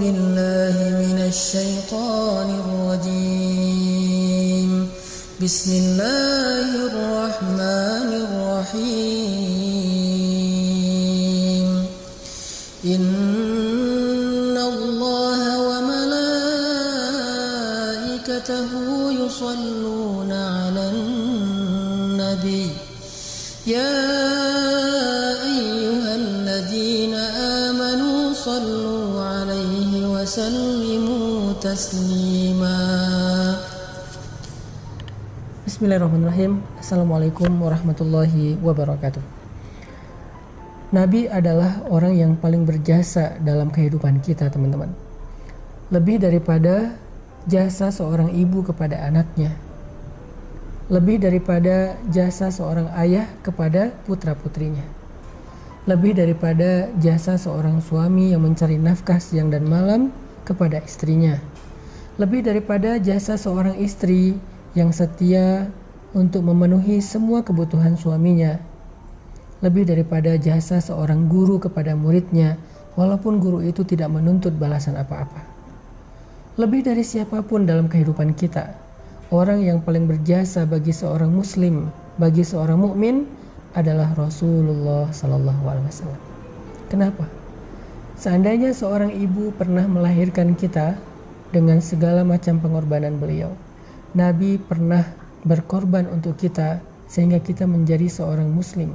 بالله من الشيطان الرجيم بسم الله الرحمن الرحيم إن الله وملائكته يصلون على النبي يا أيها الذين آمنوا صلوا عليه وسلموا تسليما. Bismillahirrahmanirrahim. Assalamualaikum warahmatullahi wabarakatuh. Nabi adalah orang yang paling berjasa dalam kehidupan kita, teman-teman. Lebih daripada jasa seorang ibu kepada anaknya, lebih daripada jasa seorang ayah kepada putra-putrinya, lebih daripada jasa seorang suami yang mencari nafkah siang dan malam kepada istrinya, lebih daripada jasa seorang istri yang setia untuk memenuhi semua kebutuhan suaminya, lebih daripada jasa seorang guru kepada muridnya walaupun guru itu tidak menuntut balasan apa-apa. Lebih dari siapapun dalam kehidupan kita, orang yang paling berjasa bagi seorang muslim, bagi seorang mukmin adalah Rasulullah SAW. Kenapa? Seandainya seorang ibu pernah melahirkan kita dengan segala macam pengorbanan beliau, Nabi pernah berkorban untuk kita sehingga kita menjadi seorang muslim,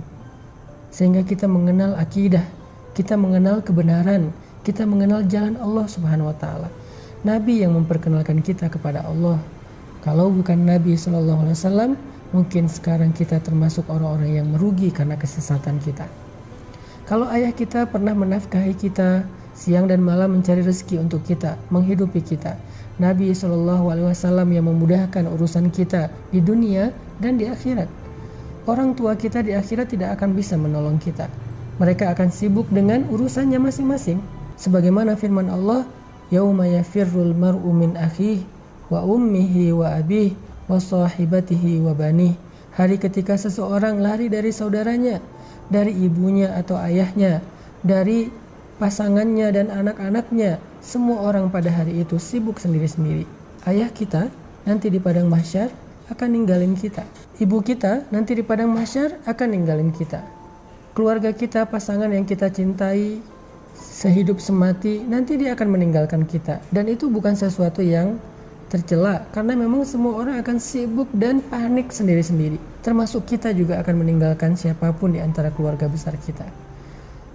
sehingga kita mengenal akidah, kita mengenal kebenaran, kita mengenal jalan Allah Subhanahu wa taala. Nabi yang memperkenalkan kita kepada Allah. Kalau bukan Nabi SAW, mungkin sekarang kita termasuk orang-orang yang merugi karena kesesatan kita. Kalau ayah kita pernah menafkahi kita siang dan malam mencari rezeki untuk kita, menghidupi kita, Nabi SAW yang memudahkan urusan kita di dunia dan di akhirat. Orang tua kita di akhirat tidak akan bisa menolong kita. Mereka akan sibuk dengan urusannya masing-masing. Sebagaimana firman Allah, yauma yafirrul mar'u min akhihi wa ummihi wa abihi wa sahibatihi wa banih. Hari ketika seseorang lari dari saudaranya, dari ibunya atau ayahnya, dari pasangannya dan anak-anaknya. Semua orang pada hari itu sibuk sendiri-sendiri. Ayah kita nanti di padang mahsyar akan ninggalin kita. Ibu kita nanti di padang mahsyar akan ninggalin kita. Keluarga kita, pasangan yang kita cintai sehidup semati, nanti dia akan meninggalkan kita. Dan itu bukan sesuatu yang tercela, karena memang semua orang akan sibuk dan panik sendiri-sendiri. Termasuk kita juga akan meninggalkan siapapun di antara keluarga besar kita.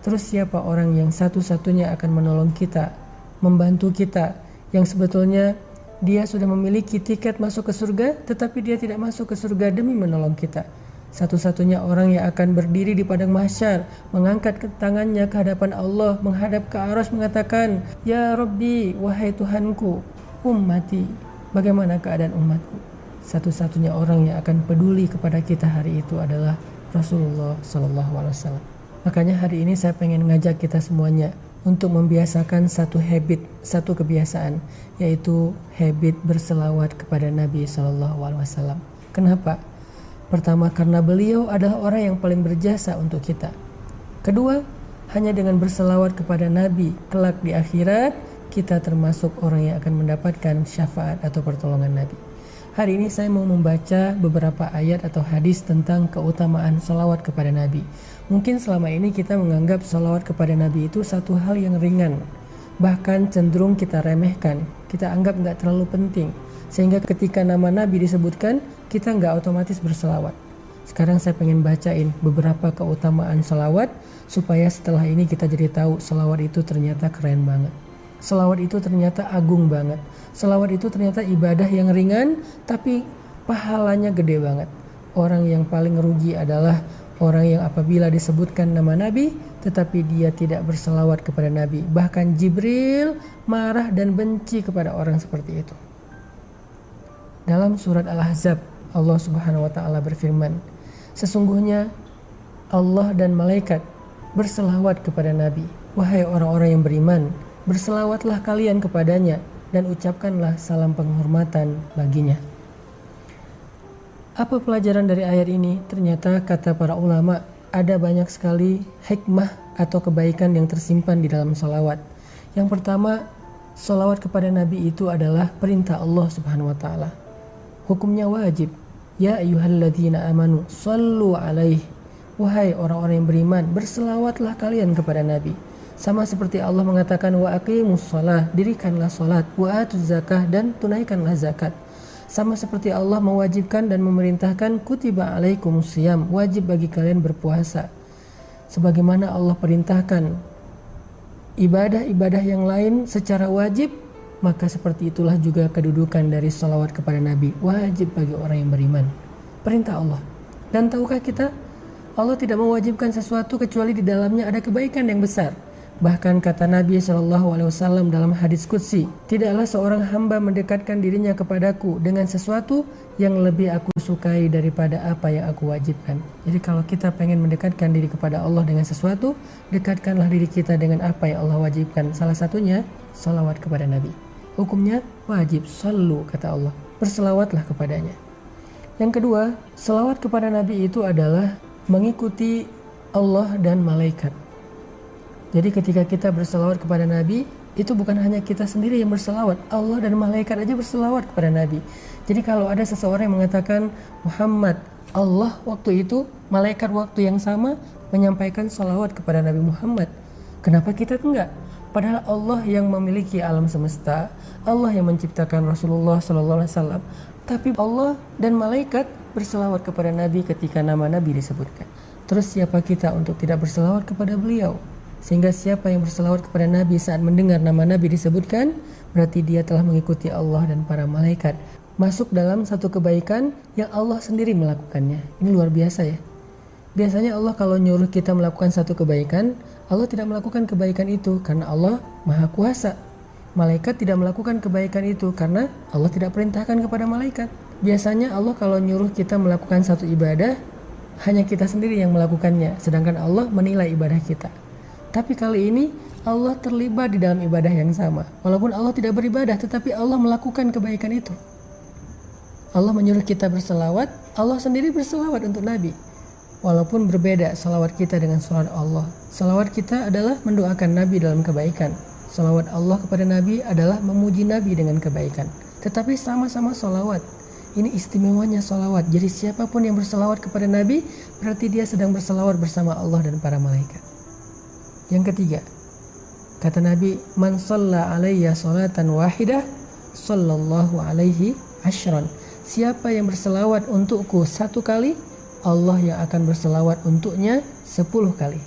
Terus siapa orang yang satu-satunya akan menolong kita, membantu kita, yang sebetulnya dia sudah memiliki tiket masuk ke surga, tetapi dia tidak masuk ke surga demi menolong kita? Satu-satunya orang yang akan berdiri di padang mahsyar, mengangkat tangannya ke hadapan Allah, menghadap ke arsy mengatakan, Ya Rabbi, wahai Tuhanku, ummati, bagaimana keadaan umatku? Satu-satunya orang yang akan peduli kepada kita hari itu adalah Rasulullah SAW. Makanya hari ini saya pengen ngajak kita semuanya untuk membiasakan satu habit, satu kebiasaan, yaitu habit berselawat kepada Nabi SAW. Kenapa? Pertama, karena beliau adalah orang yang paling berjasa untuk kita. Kedua, hanya dengan berselawat kepada Nabi, kelak di akhirat, kita termasuk orang yang akan mendapatkan syafaat atau pertolongan Nabi. Hari ini saya mau membaca beberapa ayat atau hadis tentang keutamaan salawat kepada Nabi. Mungkin selama ini kita menganggap salawat kepada Nabi itu satu hal yang ringan, bahkan cenderung kita remehkan, kita anggap nggak terlalu penting, sehingga ketika nama Nabi disebutkan, kita nggak otomatis berselawat. Sekarang saya pengen bacain beberapa keutamaan salawat, supaya setelah ini kita jadi tahu salawat itu ternyata keren banget. Selawat itu ternyata agung banget. Selawat itu ternyata ibadah yang ringan, tapi pahalanya gede banget. Orang yang paling rugi adalah orang yang apabila disebutkan nama Nabi, tetapi dia tidak berselawat kepada Nabi. Bahkan Jibril marah dan benci kepada orang seperti itu. Dalam surat Al-Ahzab, Allah Subhanahu wa taala berfirman, sesungguhnya Allah dan malaikat berselawat kepada Nabi. Wahai orang-orang yang beriman, berselawatlah kalian kepadanya dan ucapkanlah salam penghormatan baginya. Apa pelajaran dari ayat ini? Ternyata kata para ulama, ada banyak sekali hikmah atau kebaikan yang tersimpan di dalam salawat. Yang pertama, Salawat kepada Nabi itu adalah perintah Allah Subhanahu wa taala. Hukumnya wajib. Ya ayyuhalladzina amanu sallu alaihi. Wahai orang-orang yang beriman, berselawatlah kalian kepada Nabi. Sama seperti Allah mengatakan wa aqimus shalah, dirikanlah salat, wa atuz zakah, dan tunaikanlah zakat. Sama seperti Allah mewajibkan dan memerintahkan kutiba alaikumus shiyam, wajib bagi kalian berpuasa. Sebagaimana Allah perintahkan ibadah-ibadah yang lain secara wajib, maka seperti itulah juga kedudukan dari salawat kepada Nabi, wajib bagi orang yang beriman. Perintah Allah. Dan tahukah kita, Allah tidak mewajibkan sesuatu kecuali di dalamnya ada kebaikan yang besar. Bahkan kata Nabi SAW dalam hadis qudsi, tidaklah seorang hamba mendekatkan dirinya kepadaku dengan sesuatu yang lebih aku sukai daripada apa yang aku wajibkan. Jadi kalau kita pengen mendekatkan diri kepada Allah dengan sesuatu, dekatkanlah diri kita dengan apa yang Allah wajibkan. Salah satunya salawat kepada Nabi. Hukumnya wajib, sallu kata Allah, berselawatlah kepadanya. Yang kedua, salawat kepada Nabi itu adalah mengikuti Allah dan malaikat. Jadi ketika kita berselawat kepada Nabi, itu bukan hanya kita sendiri yang berselawat, Allah dan malaikat aja berselawat kepada Nabi. Jadi kalau ada seseorang yang mengatakan Muhammad, Allah waktu itu, malaikat waktu yang sama menyampaikan salawat kepada Nabi Muhammad. Kenapa kita enggak? Padahal Allah yang memiliki alam semesta, Allah yang menciptakan Rasulullah SAW, tapi Allah dan malaikat berselawat kepada Nabi ketika nama Nabi disebutkan. Terus siapa kita untuk tidak berselawat kepada beliau? Sehingga siapa yang berselawat kepada Nabi saat mendengar nama Nabi disebutkan, berarti dia telah mengikuti Allah dan para malaikat. Masuk dalam satu kebaikan yang Allah sendiri melakukannya. Ini luar biasa ya. Biasanya Allah kalau nyuruh kita melakukan satu kebaikan, Allah tidak melakukan kebaikan itu karena Allah Maha Kuasa. Malaikat tidak melakukan kebaikan itu karena Allah tidak perintahkan kepada malaikat. Biasanya Allah kalau nyuruh kita melakukan satu ibadah, hanya kita sendiri yang melakukannya, sedangkan Allah menilai ibadah kita. Tapi kali ini Allah terlibat di dalam ibadah yang sama. Walaupun Allah tidak beribadah, tetapi Allah melakukan kebaikan itu. Allah menyuruh kita berselawat, Allah sendiri berselawat untuk Nabi. Walaupun berbeda salawat kita dengan salawat Allah. Salawat kita adalah mendoakan Nabi dalam kebaikan. Salawat Allah kepada Nabi adalah memuji Nabi dengan kebaikan. Tetapi sama-sama salawat. Ini istimewanya salawat. Jadi siapapun yang berselawat kepada Nabi, berarti dia sedang berselawat bersama Allah dan para malaikat. Yang ketiga, kata Nabi, man shalla alayya salatan wahidah, sallallahu alaihi ashran. Siapa yang berselawat untukku satu kali, Allah yang akan berselawat untuknya 10 kali.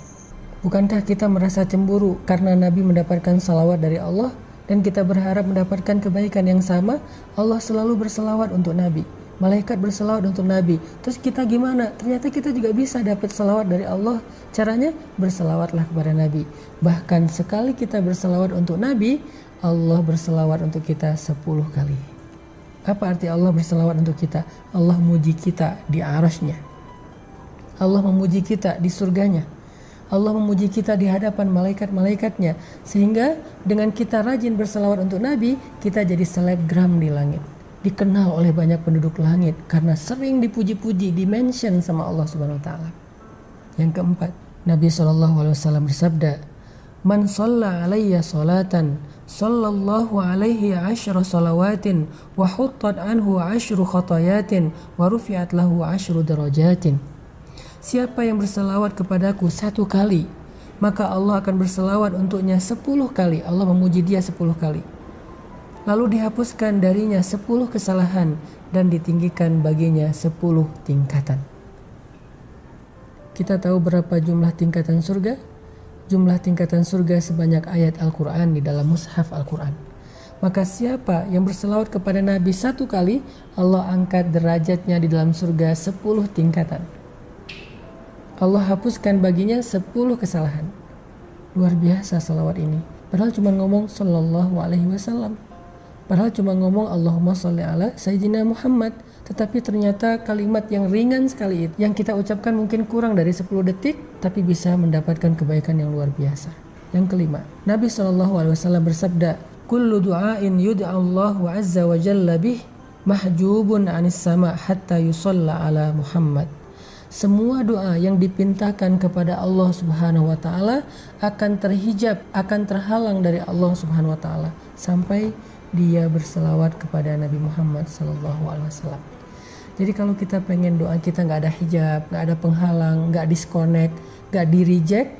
Bukankah kita merasa cemburu karena Nabi mendapatkan salawat dari Allah dan kita berharap mendapatkan kebaikan yang sama? Allah selalu berselawat untuk Nabi, malaikat berselawat untuk Nabi. Terus kita gimana? Ternyata kita juga bisa dapat selawat dari Allah. Caranya berselawatlah kepada Nabi. Bahkan sekali kita berselawat untuk Nabi, Allah berselawat untuk kita 10 kali. Apa arti Allah berselawat untuk kita? Allah muji kita di arasy-Nya. Allah memuji kita di surganya. Allah memuji kita di hadapan malaikat-malaikatnya. Sehingga dengan kita rajin berselawat untuk Nabi, kita jadi selebgram di langit. Dikenal oleh banyak penduduk langit karena sering dipuji-puji, dimention sama Allah Subhanahu wa taala. Yang keempat, Nabi SAW bersabda, "Man shalla alayya salatan, sallallahu alaihi 10 salawatin, wa huttat anhu 10 khatayatin, wa rufi'at lahu 10 darajatin." Siapa yang berselawat kepadaku satu kali, maka Allah akan berselawat untuknya 10 kali. Allah memuji dia 10 kali. Lalu dihapuskan darinya 10 kesalahan dan ditinggikan baginya 10 tingkatan. Kita tahu berapa jumlah tingkatan surga? Jumlah tingkatan surga sebanyak ayat Al-Quran di dalam mushaf Al-Quran. Maka siapa yang berselawat kepada Nabi satu kali, Allah angkat derajatnya di dalam surga 10 tingkatan. Allah hapuskan baginya 10 kesalahan. Luar biasa salawat ini. Padahal cuma ngomong sallallahu alaihi wasallam. Padahal cuma ngomong Allahumma sholli ala Sayyidina Muhammad. Tetapi ternyata kalimat yang ringan sekali itu, yang kita ucapkan mungkin kurang dari 10 detik, tapi bisa mendapatkan kebaikan yang luar biasa. Yang kelima, Nabi SAW bersabda, kullu du'ain yud'allahu azza wa jalla bih mahjubun anis sama hatta yusalla ala Muhammad. Semua doa yang dipintakan kepada Allah Subhanahu wa taala akan terhijab, akan terhalang dari Allah Subhanahu wa taala sampai dia berselawat kepada Nabi Muhammad sallallahu alaihi wasallam. Jadi kalau kita pengen doa kita nggak ada hijab, nggak ada penghalang, nggak disconnect, nggak di reject,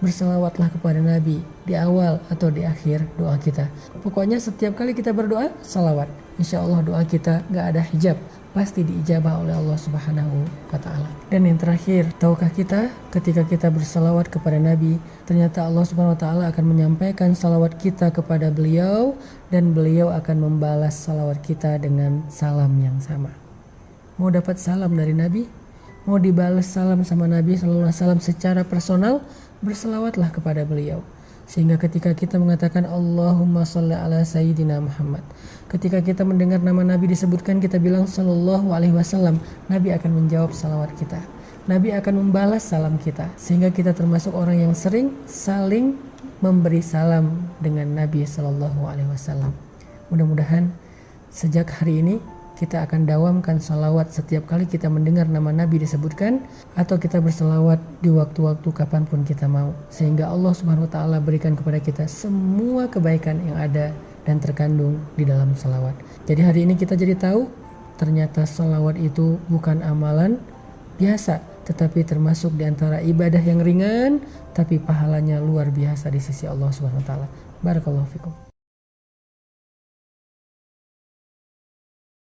berselawatlah kepada Nabi di awal atau di akhir doa kita. Pokoknya setiap kali kita berdoa, salawat. Insya Allah doa kita nggak ada hijab, pasti diijabah oleh Allah Subhanahu wa ta'ala. Dan yang terakhir, tahukah kita ketika kita bersalawat kepada Nabi, ternyata Allah Subhanahu wa ta'ala akan menyampaikan salawat kita kepada beliau dan beliau akan membalas salawat kita dengan salam yang sama. Mau dapat salam dari Nabi? Mau dibalas salam sama Nabi sallallahu alaihi wasallam secara personal? Berselawatlah kepada beliau. Sehingga ketika kita mengatakan Allahumma sholli ala Sayyidina Muhammad, ketika kita mendengar nama Nabi disebutkan, kita bilang sallallahu alaihi wasallam, Nabi akan menjawab salawat kita. Nabi akan membalas salam kita. Sehingga kita termasuk orang yang sering saling memberi salam dengan Nabi sallallahu alaihi wasallam. Mudah-mudahan sejak hari ini kita akan dawamkan salawat setiap kali kita mendengar nama Nabi disebutkan, atau kita bersalawat di waktu-waktu kapanpun kita mau, sehingga Allah Subhanahu wa ta'ala berikan kepada kita semua kebaikan yang ada dan terkandung di dalam salawat. Jadi hari ini kita jadi tahu ternyata salawat itu bukan amalan biasa, tetapi termasuk di antara ibadah yang ringan tapi pahalanya luar biasa di sisi Allah Subhanahu wa ta'ala. Barakallahu fikum.